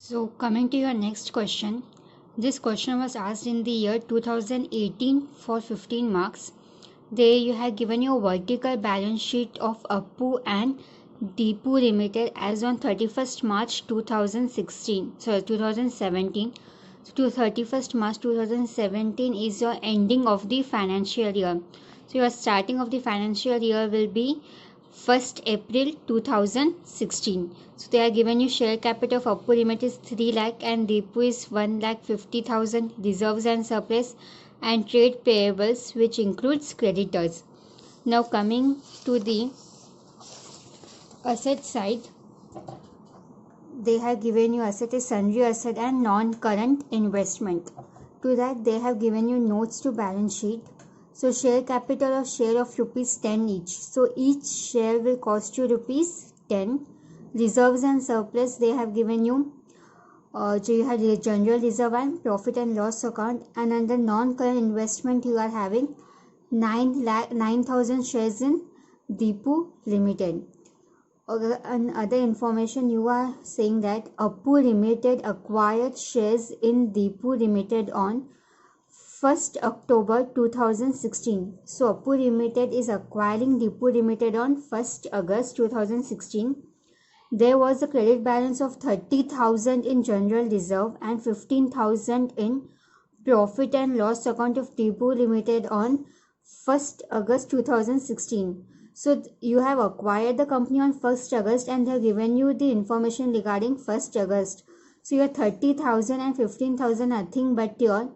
So, coming to your next question, this question was asked in the year 2018 for 15 marks. There you have given your vertical balance sheet of Appu and Deepu Limited as on 31st March 2017. So, to 31st March 2017 is your ending of the financial year. So, your starting of the financial year will be 1st April 2016. So they are given you share capital of Appu Limited is 3 lakh and Deepu is 1,50,000, reserves and surplus and trade payables which includes creditors. Now coming to the asset side, they have given you asset is sundry asset and non-current investment. To that they have given you notes to balance sheet. So share capital of share of rupees 10 each. So each share will cost you rupees 10. Reserves and surplus they have given you. So you have general reserve and profit and loss account, and under non-current investment you are having 9,000 shares in Deepu Limited. And other information you are saying that Appu Limited acquired shares in Deepu Limited on 1st October 2016. So Appu Limited is acquiring Deepu Limited on 1st August 2016. There was a credit balance of 30,000 in general reserve and 15,000 in profit and loss account of Deepu Limited on 1st August 2016. So you have acquired the company on 1st August and they have given you the information regarding 1st August. So your 30,000 and 15,000 nothing but your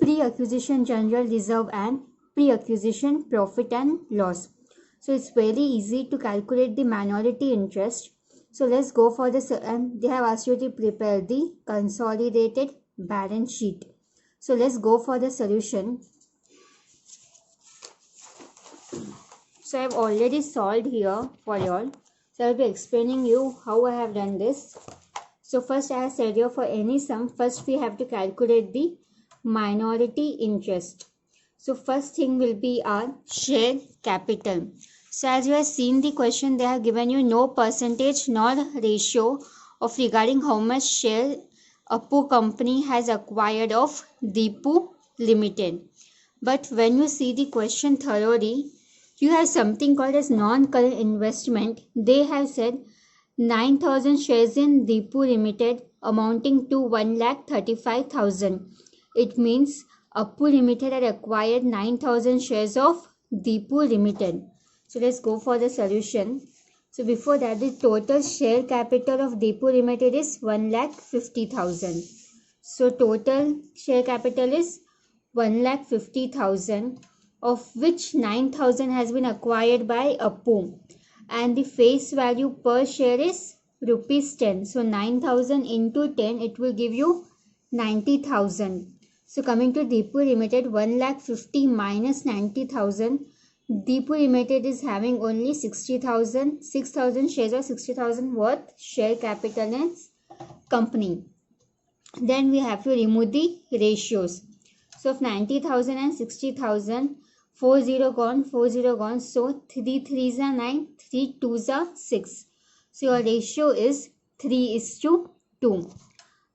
pre-acquisition general reserve and pre-acquisition profit and loss. So it's very easy to calculate the minority interest. So let's go for this, and they have asked you to prepare the consolidated balance sheet. So let's go for the solution. So I have already solved here for you all. So I will be explaining you how I have done this. So first I have said here for any sum, first we have to calculate the minority interest. So first thing will be our share capital. So as you have seen the question, they have given you no percentage nor ratio of regarding how much share Appu company has acquired of Deepu Limited. But when you see the question thoroughly, you have something called as non-current investment. They have said 9,000 shares in Deepu Limited amounting to 1,35,000. It means Appu Limited had acquired 9,000 shares of Deepu Limited. So let's go for the solution. So before that, the total share capital of Deepu Limited is 1,50,000. So total share capital is 1,50,000, of which 9,000 has been acquired by Appu, and the face value per share is rupees 10. So 9,000 into 10, it will give you 90,000. So coming to Deepu Limited, 1,50,000 minus 90,000. Deepu Limited is having only 6,000 shares or 60,000 worth share capital in company. Then we have to remove the ratios. So of 90,000 and 60,000, 40 gone, 40 gone. So 3 3s are 9, 3 2s are 6. So your ratio is 3:2.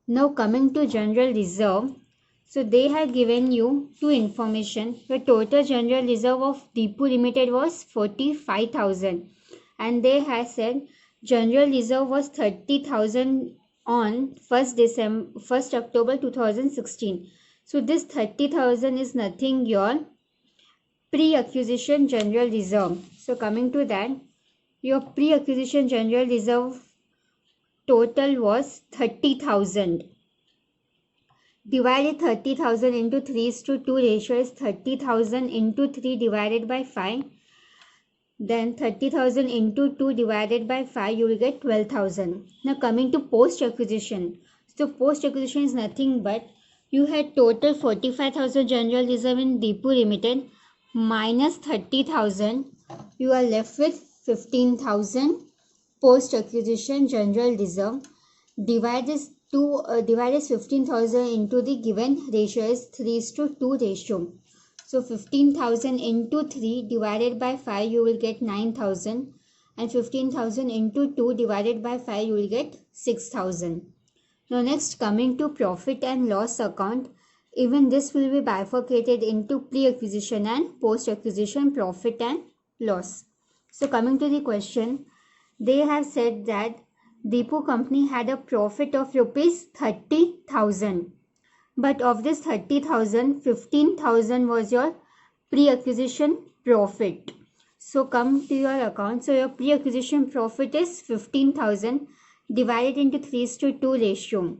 Now coming to general reserve. So they have given you two information. The total general reserve of Deepu Limited was 45,000, and they have said general reserve was 30,000 on 1st October 2016. So this 30,000 is nothing your pre-acquisition general reserve. So coming to that, your pre-acquisition general reserve total was 30,000. Divided 30,000 into 3:2 ratio is 30,000 into 3 divided by 5. Then 30,000 into 2 divided by 5, you will get 12,000. Now coming to post-acquisition. So post-acquisition is nothing but you had total 45,000 general reserve in Deepu Limited minus 30,000. You are left with 15,000 post-acquisition general reserve. Divide this 15,000 into the given ratio is 3:2 ratio. So 15,000 into 3 divided by 5, you will get 9,000, and 15,000 into 2 divided by 5, you will get 6,000. Now next, coming to profit and loss account, even this will be bifurcated into pre-acquisition and post-acquisition profit and loss. So coming to the question, they have said that Deepu company had a profit of rupees 30,000. But of this 30,000, 15,000 was your pre-acquisition profit. So come to your account. So your pre-acquisition profit is 15,000 divided into 3:2 ratio.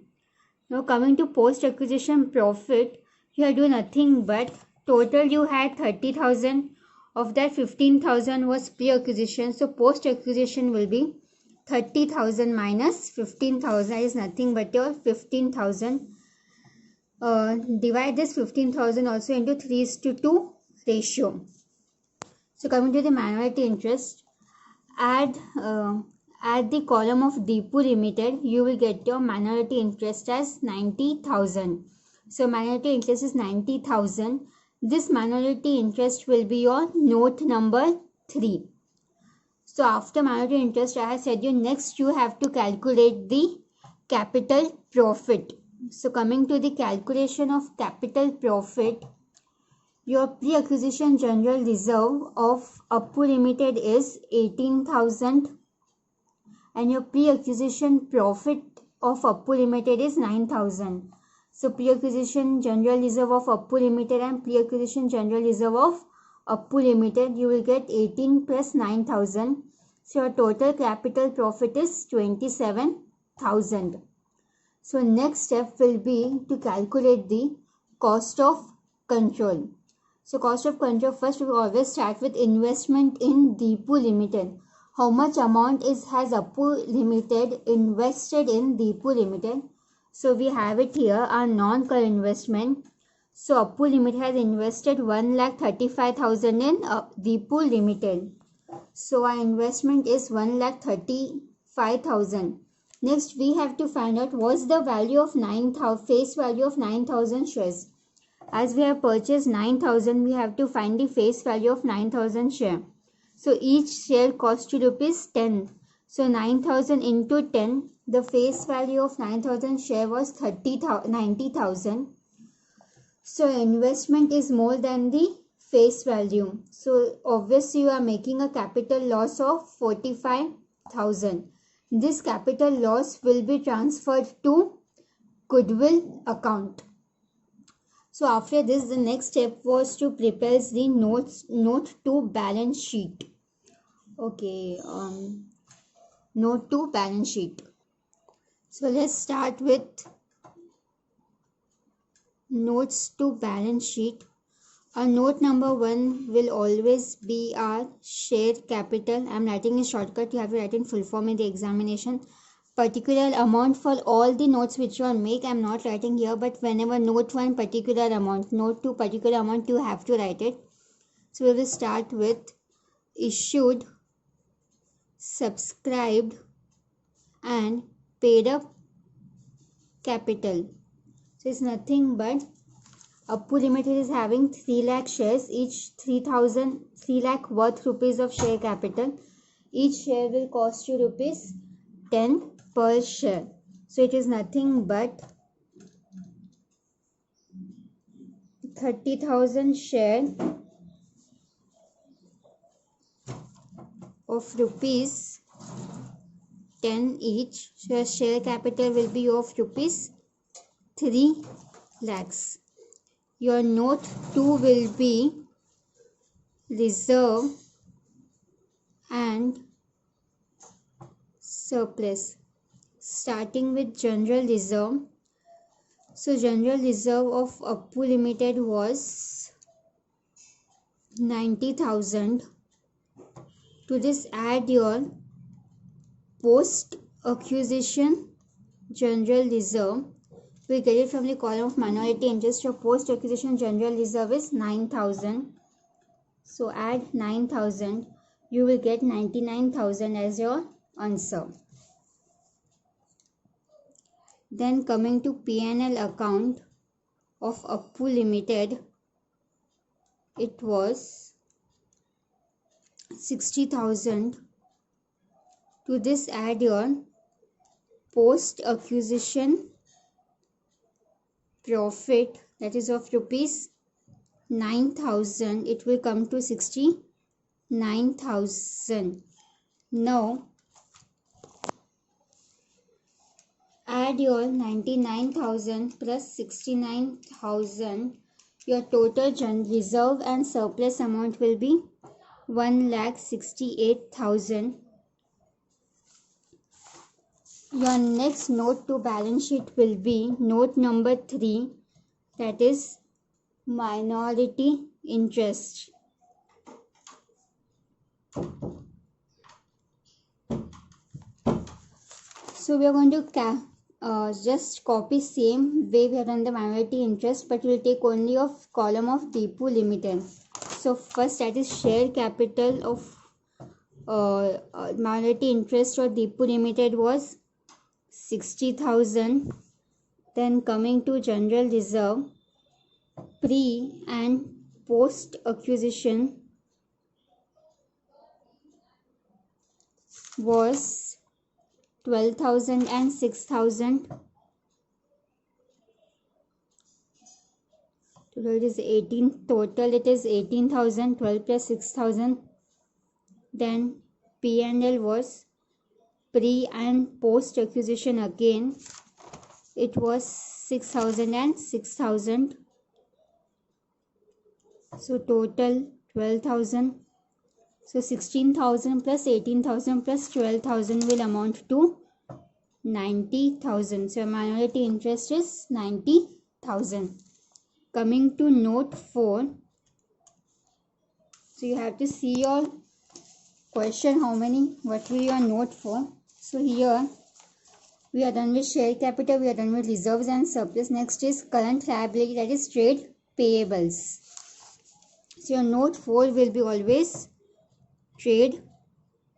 Now coming to post-acquisition profit, you have to do nothing but total you had 30,000. Of that 15,000 was pre-acquisition. So post-acquisition will be 30,000 minus 15,000. That is nothing but your 15,000. Divide this 15,000 also into 3:2 ratio. So coming to the minority interest, add the column of Deepu Limited, you will get your minority interest as 90,000. So minority interest is 90,000. This minority interest will be your note number 3. So after minority interest, I have said you next you have to calculate the capital profit. So coming to the calculation of capital profit, your pre-acquisition general reserve of Appu Limited is 18,000 and your pre-acquisition profit of Appu Limited is 9,000. So pre-acquisition general reserve of Appu Limited and pre-acquisition general reserve of Appu Limited, you will get 18 plus 9,000. So your total capital profit is 27,000. So next step will be to calculate the cost of control. So cost of control, first we always start with investment in Deepu Limited. How much amount has Appu Limited invested in Deepu Limited? So we have it here, our non-current investment. So Appu Limited has invested 1,35,000 in Deepu Limited. So our investment is 1,35,000. Next, we have to find out what's the value of face value of 9,000 shares. As we have purchased 9,000, we have to find the face value of 9,000 share. So each share costs you rupees 10. So 9,000 into 10, the face value of 9,000 share was 90,000. So investment is more than the face value. So obviously you are making a capital loss of 45,000. This capital loss will be transferred to goodwill account. So after this, the next step was to prepare the note to balance sheet. Okay, note to balance sheet. So let's start with notes to balance sheet. Our note number 1 will always be our share capital. I am writing a shortcut. You have to write in full form in the examination. Particular amount for all the notes which you make, I am not writing here, but whenever note 1 particular amount, note 2 particular amount, you have to write it. So we will start with issued, subscribed and paid up capital. So it's nothing but Appu Limited is having 3 lakh shares, each 3 lakh worth rupees of share capital. Each share will cost you rupees 10 per share. So it is nothing but 30,000 share of rupees 10 each. So share capital will be of rupees 3 lakhs. Your note 2 will be reserve and surplus. Starting with general reserve. So general reserve of Appu Limited was 90,000. To this add your post acquisition general reserve. We get it from the column of minority interest. Your post acquisition general reserve is 9,000. So add 9,000. You will get 99,000 as your answer. Then coming to P&L account of Appu Limited, it was 60,000. To this add your post acquisition profit, that is of rupees 9,000, it will come to 69,000. Now add your 99,000 plus 69,000. Your total reserve and surplus amount will be 1,68,000. Your next note to balance sheet will be note number 3, that is minority interest. So we are going to just copy same way we have done the minority interest, but we'll take only of column of Deepu Limited. So first, that is share capital of minority interest or Deepu Limited was 60,000. Then coming to general reserve, pre and post acquisition was 12,000 and 6,000. Total it is 18,000, 12 plus 6,000. Then P&L was pre and post acquisition again. It was 6,000 and 6,000. So total 12,000. So 16,000 plus 18,000 plus 12,000 will amount to 90,000. So minority interest is 90,000. Coming to note 4. So you have to see your question, what will your note for. So here we are done with share capital, we are done with reserves and surplus. Next is current liability, that is trade payables. So your note 4 will be always trade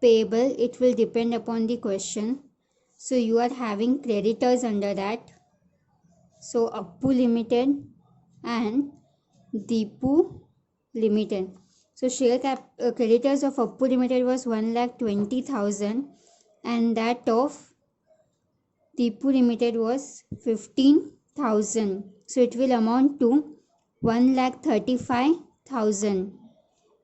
payable. It will depend upon the question. So you are having creditors under that. So Appu Limited and Deepu Limited. So share creditors of Appu Limited was 1,20,000 and that of Deepu Limited was 15,000. So it will amount to 1,35,000.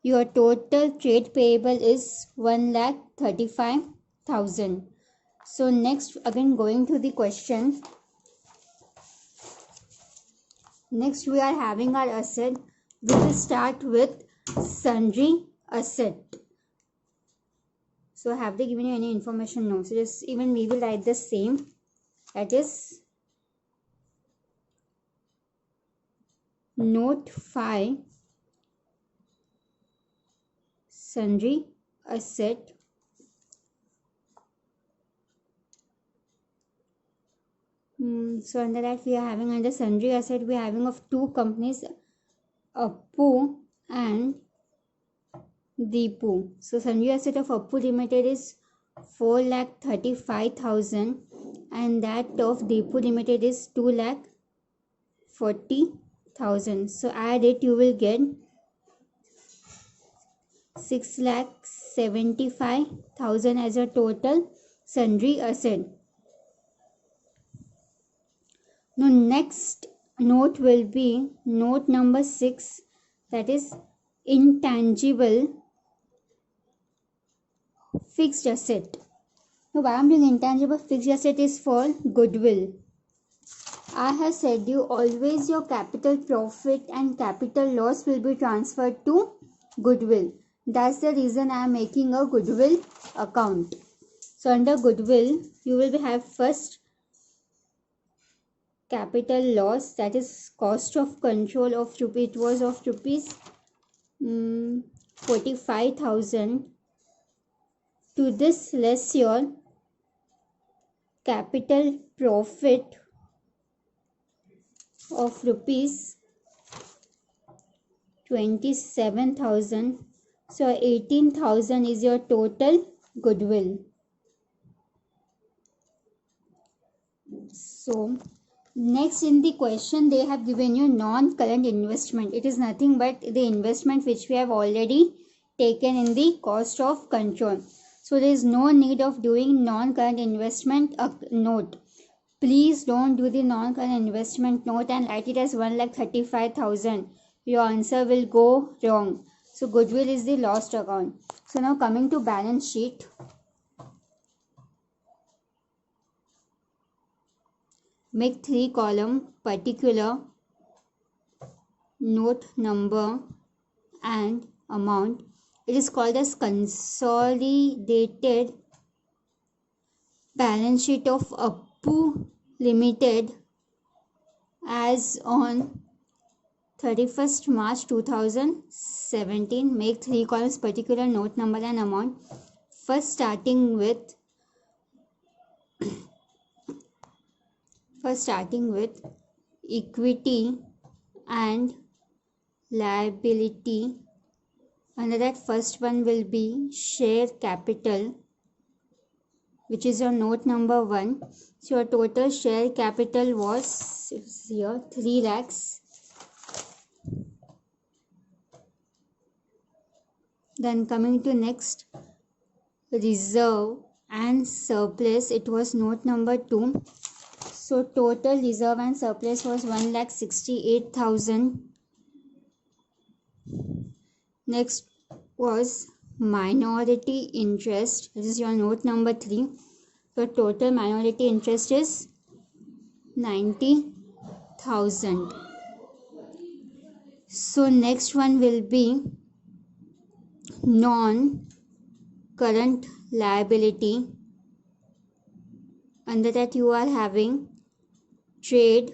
Your total trade payable is 1,35,000. So next, again going to the question. Next we are having our asset. We will start with sundry asset. So have they given you any information? No. So just even we will write the same. That is note 5, sundry asset. So under that we are having under sundry asset, we are having of two companies, Appu and Deepu. So sundry asset of Appu Limited is 4,35,000 and that of Deepu Limited is 2,40,000. So add it, you will get 6,75,000 as a total sundry asset. Now next note will be note number 6, that is intangible fixed asset. Now why I am doing intangible fixed asset is for goodwill. I have said you always your capital profit and capital loss will be transferred to goodwill. That's the reason I am making a goodwill account. So under goodwill you will have first capital loss, that is cost of control of rupees. It was of rupees 45,000. To this less your capital profit of rupees 27,000. So 18,000 is your total goodwill. So next in the question they have given you non-current investment. It is nothing but the investment which we have already taken in the cost of control. So there is no need of doing non-current investment note. Please don't do the non-current investment note and write it as 1,35,000. Your answer will go wrong. So goodwill is the lost account. So now coming to balance sheet. Make 3 column particular, note number and amount. It is called as consolidated balance sheet of Appu Limited as on 31st March 2017. Make 3 columns particular, note number and amount. First starting with equity and liability. Under that, first one will be share capital, which is your note number 1. So your total share capital was here 3 lakhs. Then coming to next, reserve and surplus, it was note number 2. So total reserve and surplus was 1,68,000. Next was minority interest. This is your note number 3. So total minority interest is 90,000. So next one will be non-current liability. Under that you are having trade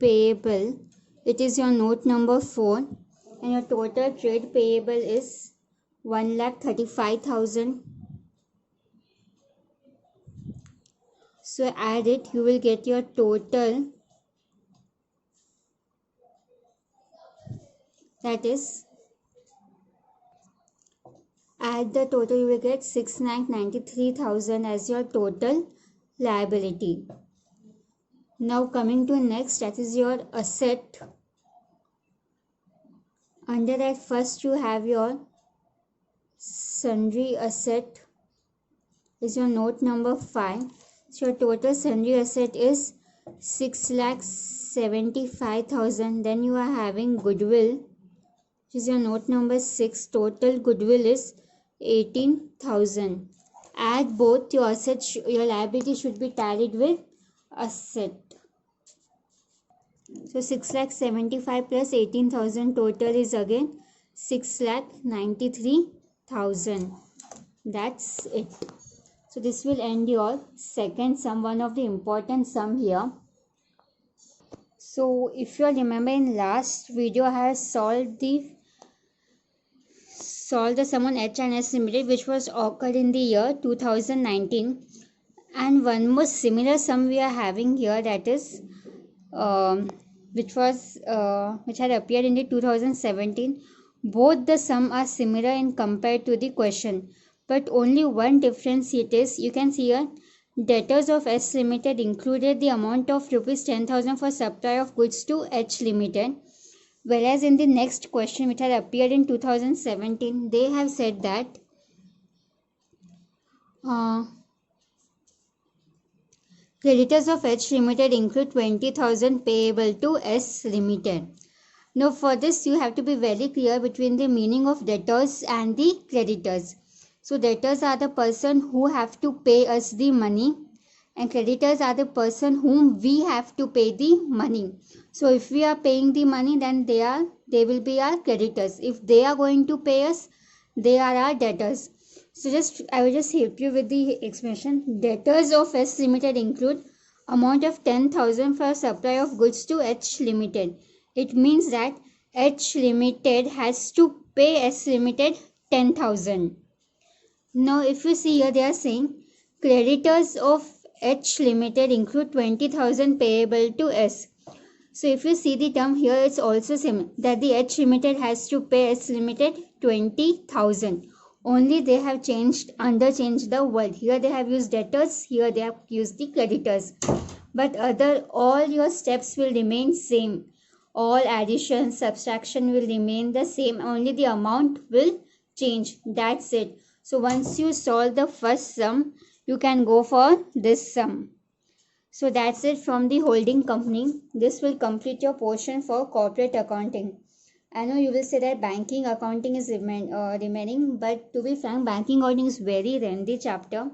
payable. It is your note number 4. And your total trade payable is 1,35,000. So add it, you will get your total, that is, add the total, you will get 6,93,000 as your total liability. Now coming to next, that is your asset. Under that, first you have your sundry asset, is your note number 5. So your total sundry asset is 6,75,000. Then you are having goodwill, which is your note number 6. Total goodwill is 18,000. Add both your assets, your liability should be tallied with asset. So 6,75,000 plus 18,000, total is again 6,93,000. That's it. So this will end your second sum, one of the important sum here. So if you remember, in last video I have solved the sum on H&S Limited, which was occurred in the year 2019. And one more similar sum we are having here, that is which had appeared in the 2017. Both the sum are similar in compared to the question, but only one difference it is, you can see here, debtors of S Limited included the amount of rupees 10,000 for supply of goods to H Limited, whereas in the next question, which had appeared in 2017, they have said that creditors of H Limited include 20,000 payable to S Limited. Now for this you have to be very clear between the meaning of debtors and the creditors. So debtors are the person who have to pay us the money, and creditors are the person whom we have to pay the money. So if we are paying the money, then they will be our creditors. If they are going to pay us, they are our debtors. So I will just help you with the explanation. Debtors of S Limited include amount of 10,000 for supply of goods to H Limited. It means that H Limited has to pay S Limited 10,000. Now if you see here, they are saying creditors of H Limited include 20,000 payable to S. So if you see the term here, it's also same, that the H Limited has to pay S Limited 20,000. Only they have changed the word. Here they have used debtors, here they have used the creditors. But all your steps will remain same. All addition, subtraction will remain the same. Only the amount will change. That's it. So once you solve the first sum, you can go for this sum. So that's it from the holding company. This will complete your portion for corporate accounting. I know you will say that banking accounting is remaining, but to be frank, banking accounting is very lengthy chapter.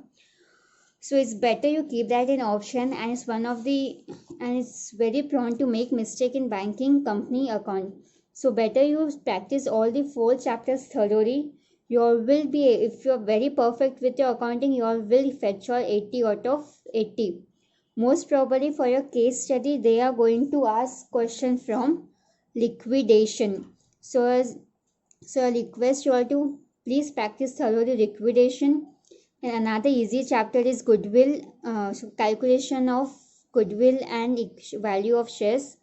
So it's better you keep that in option, and it's very prone to make mistake in banking company account. So better you practice all the 4 chapters thoroughly. You all will be, if you're very perfect with your accounting, you all will fetch your 80 out of 80. Most probably for your case study, they are going to ask question from liquidation. So I request you all to please practice thoroughly liquidation. And another easy chapter is goodwill, so calculation of goodwill and value of shares.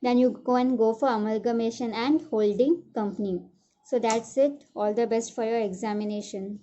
Then you go and go for amalgamation and holding company. So that's it. All the best for your examination.